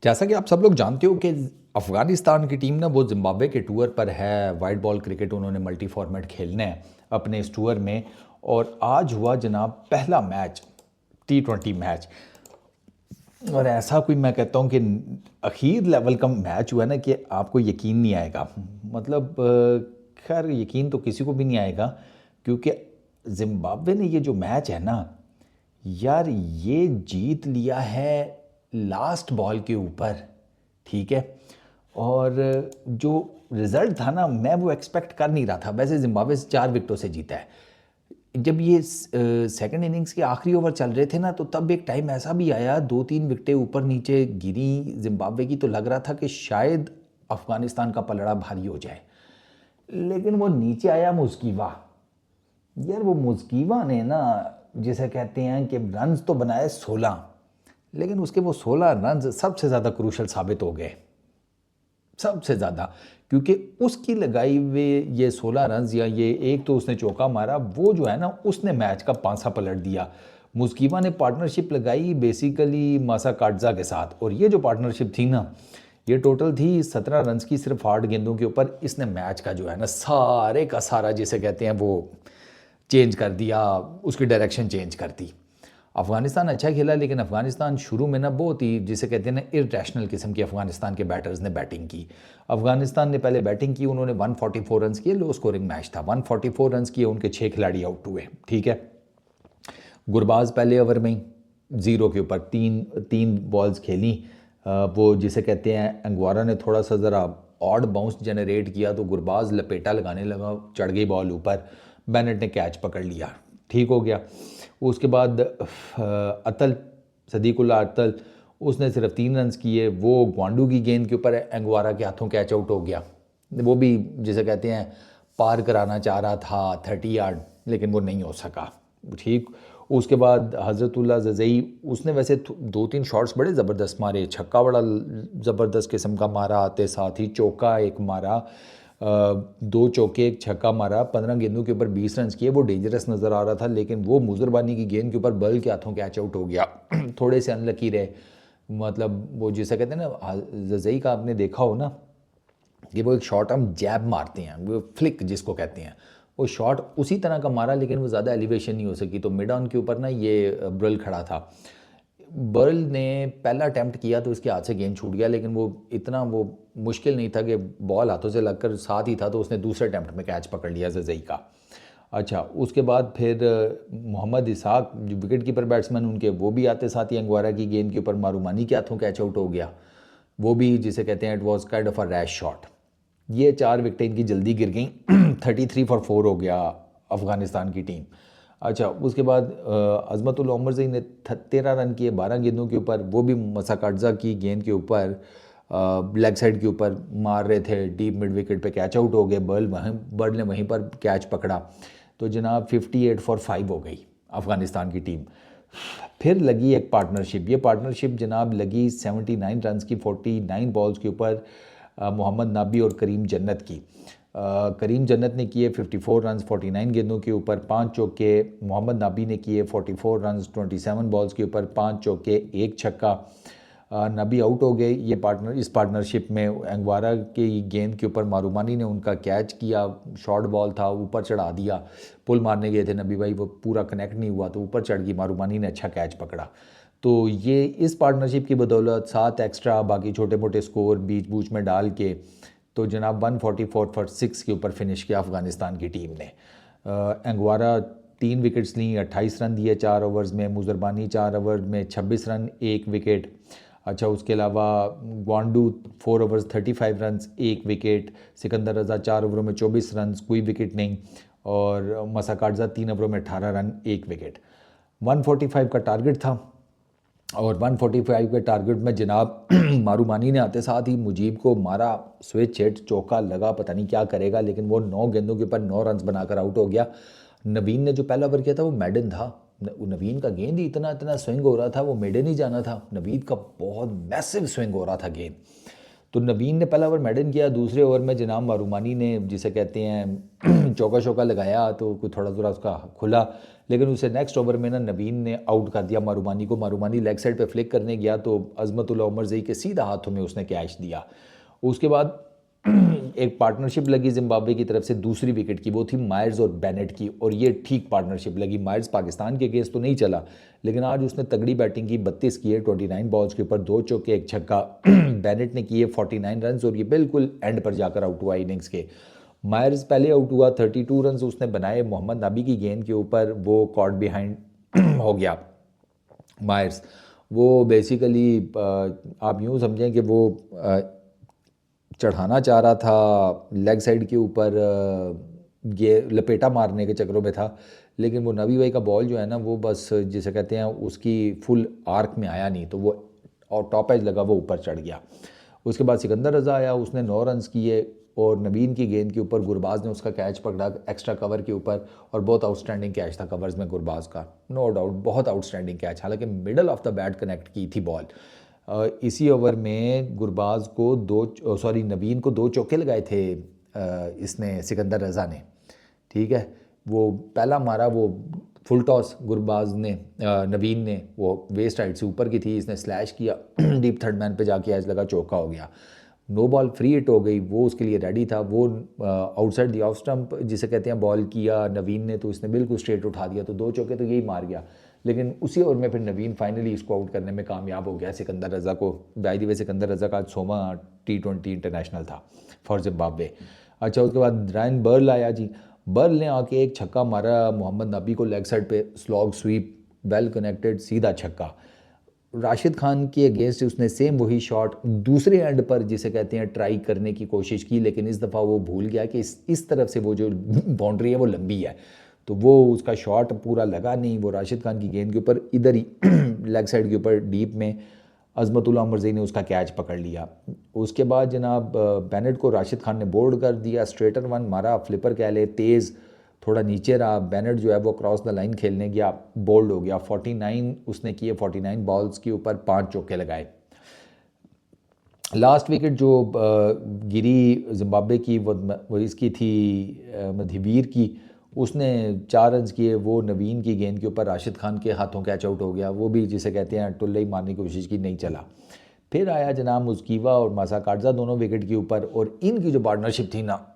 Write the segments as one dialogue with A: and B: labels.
A: जैसा कि आप सब लोग जानते हो कि अफ़गानिस्तान की टीम ना वो ज़िम्बाब्वे के टूर पर है। वाइट बॉल क्रिकेट उन्होंने मल्टी फॉर्मेट खेलना है अपने इस टूर में। और आज हुआ जनाब पहला मैच, T20 मैच। और ऐसा कोई मैं कहता हूँ कि अखीर लेवल का मैच हुआ ना कि आपको यकीन नहीं आएगा। मतलब खैर यकीन तो किसी को भी नहीं आएगा, क्योंकि ज़िम्बाब्वे ने ये जो मैच है ना यार, ये जीत लिया है लास्ट बॉल के ऊपर। ठीक है। और जो रिज़ल्ट था ना, मैं वो एक्सपेक्ट कर नहीं रहा था। वैसे ज़िम्बाब्वे से 4 विकेटों से जीता है। जब ये सेकंड इनिंग्स के आखिरी ओवर चल रहे थे ना, तो तब एक टाइम ऐसा भी आया, 2-3 विकेटें ऊपर नीचे गिरी ज़िम्बाब्वे की, तो लग रहा था कि शायद अफ़गानिस्तान का पलड़ा भारी हो जाए। लेकिन वो नीचे आया मुस्कीवा। यार वो मुस्कीवा ने ना, जिसे कहते हैं कि रन्स तो बनाए 16, लेकिन उसके वो 16 रन्स सबसे ज़्यादा क्रूशल साबित हो गए, सबसे ज़्यादा। क्योंकि उसकी लगाई हुए ये 16 रन्स, या ये एक तो उसने चौका मारा, वो जो है ना उसने मैच का पांसा पलट दिया। मुस्कीवा ने पार्टनरशिप लगाई बेसिकली मासा काटजा के साथ, और ये जो पार्टनरशिप थी ना, ये टोटल थी 17 रन्स की, सिर्फ 8 गेंदों के ऊपर। इसने मैच का जो है ना सारे का सारा, जिसे कहते हैं, वो चेंज कर दिया, उसकी डायरेक्शन चेंज कर दी। अफ़गानिस्तान अच्छा खेला, लेकिन अफ़गानिस्तान शुरू में ना बहुत ही, जिसे कहते हैं ना, इररेशनल किस्म की अफ़गानिस्तान के बैटर्स ने बैटिंग की। अफ़गानिस्तान ने पहले बैटिंग की, उन्होंने 144 रन्स किए, लो स्कोरिंग मैच था। 144 रन्स किए, उनके 6 खिलाड़ी आउट हुए। ठीक है। गुरबाज पहले ओवर में ही 0 के ऊपर तीन तीन बॉल्स खेली। वो जिसे कहते हैं, अंगवारा ने थोड़ा सा ज़रा ऑड बाउंस जनरेट किया, तो गुरबाज लपेटा लगाने लगा, चढ़ गई बॉल ऊपर। बेनेट ने कैच पकड़ लिया, ठीक हो गया। उसके बाद अतल, सदीकुल्ला अतल, उसने सिर्फ 3 रन्स किए। वो ग्वांडू की गेंद के ऊपर अंगवारा के हाथों कैच आउट हो गया। वो भी जिसे कहते हैं पार कराना चाह रहा था 30 यार्ड, लेकिन वो नहीं हो सका। ठीक। उसके बाद हज़रतुल्ला जज़ई, उसने वैसे 2-3 शॉट्स बड़े ज़बरदस्त मारे। छक्का बड़ा ज़बरदस्त किस्म का मारा, आते साथ ही चौका एक मारा, 2 चौके एक छक्का मारा। 15 गेंदों के ऊपर 20 रन किए। वो डेंजरस नज़र आ रहा था, लेकिन वो मुजरबानी की गेंद के ऊपर बल के हाथों कैच आउट हो गया। थोड़े से अनलकी रहे। मतलब वो जिसे कहते हैं ना, जज़ई का आपने देखा हो ना कि वो एक शॉट हम जैब मारते हैं, वो फ्लिक जिसको कहते हैं, वो शॉट उसी तरह का मारा, लेकिन वो ज़्यादा एलिवेशन नहीं हो सकी। तो मिड ऑन के ऊपर ना ये ब्रल खड़ा था। बर्ल ने पहला अटैम्प्ट किया तो उसके हाथ से गेंद छूट गया, लेकिन वो इतना वो मुश्किल नहीं था कि बॉल हाथों से लगकर साथ ही था, तो उसने दूसरे अटैम्प्ट में कैच पकड़ लिया जज़ई का। अच्छा, उसके बाद फिर मोहम्मद इसाक जो विकेट कीपर बैट्समैन उनके, वो भी आते साथ ही अंगवारा की गेंद के ऊपर मारूमानी के हाथों कैच आउट हो गया। वो भी जिसे कहते हैं, it was kind of a rash shot. ये 4 विकेटें इनकी जल्दी गिर गई। 33 फॉर 4 हो गया अफ़गानिस्तान की टीम। अच्छा, उसके बाद अज़मतुल उमरज़ई ने 13 रन किए 12 गेंदों के ऊपर। वो भी मसाकाटजा की गेंद के ऊपर लेग साइड के ऊपर मार रहे थे, डीप मिड विकेट पे कैच आउट हो गए। बर्ल ने वहीं पर कैच पकड़ा। तो जनाब 58 फॉर 5 हो गई अफ़गानिस्तान की टीम। फिर लगी एक पार्टनरशिप। ये पार्टनरशिप जनाब लगी 79 रन्स की 49 बॉल्स के ऊपर, मोहम्मद नाबी और करीम जन्नत की। करीम जन्नत ने किए 54 रन्स 49 गेंदों के ऊपर, 5 चौके। मोहम्मद नाबी ने किए 44 रन्स 27 बॉल्स के ऊपर, 5 चौके एक छक्का। नबी आउट हो गए। ये इस पार्टनरशिप में अंगवारा की गेंद के ऊपर मारूमानी ने उनका कैच किया, शॉर्ट बॉल था, ऊपर चढ़ा दिया। पुल मारने गए थे नबी भाई, वो पूरा कनेक्ट नहीं हुआ, तो ऊपर चढ़ गई, मारूमानी ने अच्छा कैच पकड़ा। तो ये इस पार्टनरशिप की बदौलत 7 एक्स्ट्रा बाकी छोटे मोटे स्कोर बीच बूच में डाल के, तो जनाब 144 फॉर 6 के ऊपर फिनिश किया अफ़गानिस्तान की टीम ने। अंगवारा 3 विकेट्स ली, 28 रन दिए 4 ओवर्स में। मुजरबानी 4 ओवर में 26 रन 1 विकेट। अच्छा, उसके अलावा ग्वांडू 4 ओवर्स 35 रन्स 1 विकेट। सिकंदर रज़ा 4 ओवरों में 24 रन, कोई विकेट नहीं। और मसाकाटजा 3 ओवरों में 18 रन 1 विकेट। 145 का टारगेट था, और 145 के टारगेट में जनाब मारूमानी ने आते साथ ही मुजीब को मारा, स्विच हिट, चौका लगा, पता नहीं क्या करेगा, लेकिन वो 9 गेंदों के ऊपर 9 रन बनाकर आउट हो गया। नवीन ने जो पहला ओवर किया था वो मेडन था। नवीन का गेंद ही इतना इतना स्विंग हो रहा था, वो मेडन ही जाना था। नवीन का बहुत मैसिव स्विंग हो रहा था गेंद। तो नवीन ने पहला ओवर मेडन किया, दूसरे ओवर में जनाब मारूमानी ने जिसे कहते हैं चौका शौका लगाया तो कुछ थोड़ा थोड़ा उसका खुला, लेकिन उसे नेक्स्ट ओवर में ना नवीन ने आउट कर दिया मारूमानी को। मारूमानी लेग साइड पे फ्लिक करने गया तो अजमतुल्लाह उमर ज़ई के सीधा हाथों में उसने कैच दिया। उसके बाद एक पार्टनरशिप लगी जिम्बाब्वे की तरफ से दूसरी विकेट की, वो थी मायर्स और बेनेट की, और ये ठीक पार्टनरशिप लगी। मायर्स पाकिस्तान के अगेंस्ट तो नहीं चला, लेकिन आज उसने तगड़ी बैटिंग की, 32 किए 29 बॉल्स के ऊपर, 2 चौके 1 छक्का। बेनेट ने किए 49 रन और ये बिल्कुल एंड पर जाकर आउट हुआ इनिंग्स के। मायर्स पहले आउट हुआ, 32 रन उसने बनाए मोहम्मद नबी की गेंद के ऊपर, वो कॉट बिहाइंड हो गया मायर्स। वो बेसिकली आप यूँ समझें कि वो चढ़ाना चाह रहा था लेग साइड के ऊपर, ये लपेटा मारने के चक्करों में था, लेकिन वो नबी भाई का बॉल जो है ना वो बस जिसे कहते हैं उसकी फुल आर्क में आया नहीं, तो वो और टॉप एज लगा वो ऊपर चढ़ गया। उसके बाद सिकंदर रज़ा आया, उसने 9 रन्स किए और नवीन की गेंद के ऊपर गुरबाज ने उसका कैच पकड़ा एक्स्ट्रा कवर के ऊपर, और बहुत आउटस्टैंडिंग कैच था कवर्स में गुरबाज का, नो डाउट बहुत आउटस्टैंडिंग कैच, हालांकि middle of the bat connect की थी बॉल। इसी ओवर में गुरबाज को नवीन को 2 चौके लगाए थे इसने सिकंदर रज़ा ने, ठीक है। वो पहला मारा वो फुल टॉस गुरबाज ने, नवीन ने, वो वेस्ट साइड से ऊपर की थी, इसने स्लैश किया डीप थर्ड मैन पे जाके एज लगा, चौका हो गया। नो बॉल फ्री हिट हो गई, वो उसके लिए रेडी था, वो आउटसाइड दी ऑफ स्टंप जिसे कहते हैं बॉल किया नवीन ने, तो इसने बिल्कुल स्ट्रेट उठा दिया, तो 2 चौके तो यही मार गया। लेकिन उसी ओवर में फिर नवीन फाइनली इसको आउट करने में कामयाब हो गया सिकंदर रज़ा को। बाय द वे सिकंदर रज़ा का 100वां T20 इंटरनेशनल था फॉर जिम्बाब्वे। अच्छा, उसके बाद रायन बर्ल आया जी, बर्ल ने आके एक छक्का मारा मोहम्मद नबी को लेग साइड पे, स्लॉग स्वीप वेल कनेक्टेड सीधा छक्का। राशिद खान के अगेंस्ट उसने सेम वही शॉट दूसरे एंड पर जिसे कहते हैं ट्राई करने की कोशिश की, लेकिन इस दफ़ा वो भूल गया कि इस तरफ से वो जो बाउंड्री है वो लंबी है, तो वो उसका शॉट पूरा लगा नहीं, वो राशिद खान की गेंद के ऊपर इधर ही लेग साइड के ऊपर डीप में अजमतुल्लाह उमर ज़ई ने उसका कैच पकड़ लिया। उसके बाद जनाब बेनेट को राशिद खान ने बोल्ड कर दिया, स्ट्रेटर वन मारा, फ्लिपर कह ले, तेज़ थोड़ा नीचे रहा, बेनेट जो है वो क्रॉस द लाइन खेलने गया, बोल्ड हो गया। 49 उसने किए, 49 बॉल्स के ऊपर 5 चौके लगाए। लास्ट विकेट जो गिरी जिम्बाब्वे की वो इसकी थी मधिवीर की, उसने 4 रन किए, वो नवीन की गेंद के ऊपर राशिद खान के हाथों कैच आउट हो गया, वो भी जिसे कहते हैं टुल्ले ही मारने की कोशिश की, नहीं चला। फिर आया जनाब मुस्कीवा और मासा काटजा दोनों विकेट के ऊपर, और इनकी जो पार्टनरशिप थी ना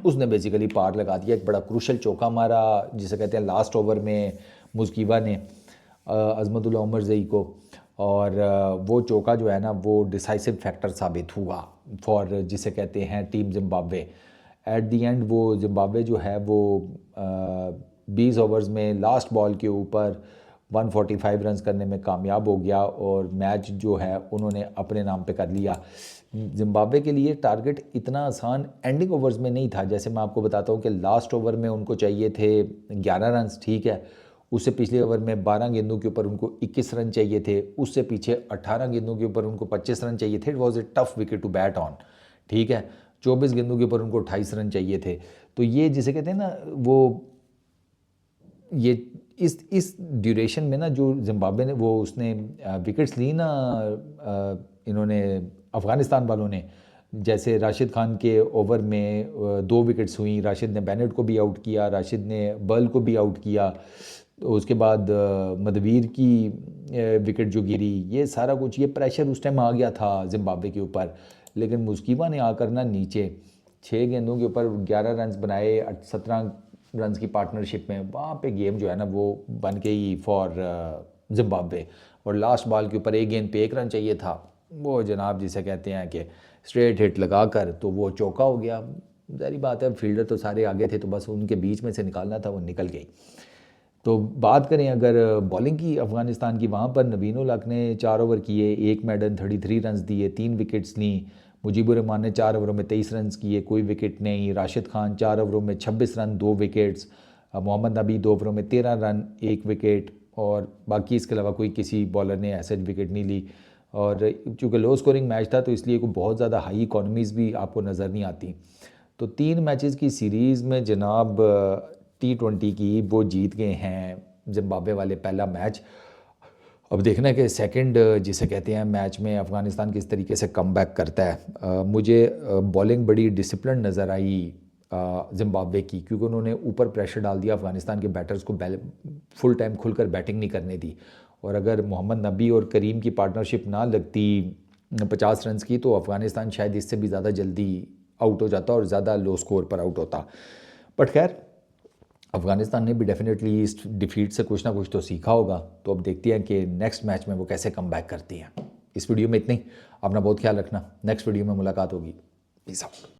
A: उसने बेसिकली पार लगा दिया। एक बड़ा क्रूशल चौका मारा जिसे कहते हैं लास्ट ओवर में मुस्कीवा ने अजमतुल्लाह उमर ज़ई को, और वो चौका जो है ना वो डिसाइसिव फैक्टर साबित हुआ फॉर जिसे कहते हैं team Zimbabwe. At the and वो जिम्बाब्वे जो है वो 20 ओवर्स में लास्ट बॉल के ऊपर 145 रन करने में कामयाब हो गया, और मैच जो है उन्होंने अपने नाम पे कर लिया। जिम्बाब्वे के लिए टारगेट इतना आसान एंडिंग ओवर्स में नहीं था, जैसे मैं आपको बताता हूँ कि लास्ट ओवर में उनको चाहिए थे 11 रन, ठीक है, उससे पिछले ओवर में 12 गेंदों के ऊपर उनको 21 रन चाहिए थे, उससे पीछे 18 गेंदों के ऊपर उनको 25 रन चाहिए थे। It was a tough wicket to bat on, ठीक है। 24 गेंदों के ऊपर उनको 28 रन चाहिए थे। तो ये जिसे कहते हैं ना वो ये इस ड्यूरेशन में ना जो जिम्बाब्वे ने वो उसने विकेट्स ली ना, इन्होंने अफ़गानिस्तान वालों ने, जैसे राशिद खान के ओवर में 2 विकेट्स हुई, राशिद ने बेनेट को भी आउट किया, राशिद ने बर्ल को भी आउट किया, तो उसके बाद मदवीर की विकेट जो गिरी, ये सारा कुछ, ये प्रेशर उस टाइम आ गया था जिम्बाब्वे के ऊपर। लेकिन मुस्कीवा ने आकर ना नीचे 6 गेंदों के ऊपर 11 रन बनाए 17 रन की पार्टनरशिप में, वहाँ पे गेम जो है ना वो बन गई फॉर जिम्बाब्वे। और लास्ट बॉल के ऊपर 1 गेंद पे 1 रन चाहिए था, वो जनाब जिसे कहते हैं कि स्ट्रेट हिट लगा कर तो वो चौका हो गया। ज़ाहिर बात है फील्डर तो सारे आगे थे, तो बस उनके बीच में से निकालना था, वो निकल गई। तो बात करें अगर बॉलिंग की अफ़गानिस्तान की, वहाँ पर नवीन उल हक ने 4 ओवर किए, 1 मेडन 33 रन दिए, 3 विकेट्स ली। मुजीबुर रहमान ने 4 ओवरों में 23 रन किए, कोई विकेट नहीं। राशिद खान 4 ओवरों में 26 रन 2 विकेट्स। मोहम्मद नबी 2 ओवरों में 13 रन 1 विकेट, और बाकी इसके अलावा कोई किसी बॉलर ने ऐसे विकेट नहीं ली। और चूँकि लो स्कोरिंग मैच था तो इसलिए कोई बहुत ज़्यादा हाई इकॉनमीज़ भी आपको नज़र नहीं आती। तो 3 मैचेस की सीरीज़ में जनाब T20 की वो जीत गए हैं जिम्बाब्वे वाले पहला मैच, अब देखना है कि सेकंड जिसे कहते हैं मैच में अफ़गानिस्तान किस तरीके से कमबैक करता है। मुझे बॉलिंग बड़ी डिसिप्लिन नज़र आई जिम्बाब्वे की, क्योंकि उन्होंने ऊपर प्रेशर डाल दिया अफ़गानिस्तान के बैटर्स को, फुल टाइम खुलकर बैटिंग नहीं करने दी। और अगर मोहम्मद नबी और करीम की पार्टनरशिप ना लगती 50 रन की, तो अफ़गानिस्तान शायद इससे भी ज़्यादा जल्दी आउट हो जाता और ज़्यादा लो स्कोर पर आउट होता। बट खैर, अफ़गानिस्तान ने भी डेफिनेटली इस डिफीट से कुछ ना कुछ तो सीखा होगा। तो अब देखते हैं कि नेक्स्ट मैच में वो कैसे कम बैक करती हैं। इस वीडियो में इतना ही। अपना बहुत ख्याल रखना। नेक्स्ट वीडियो में मुलाकात होगी। Peace out.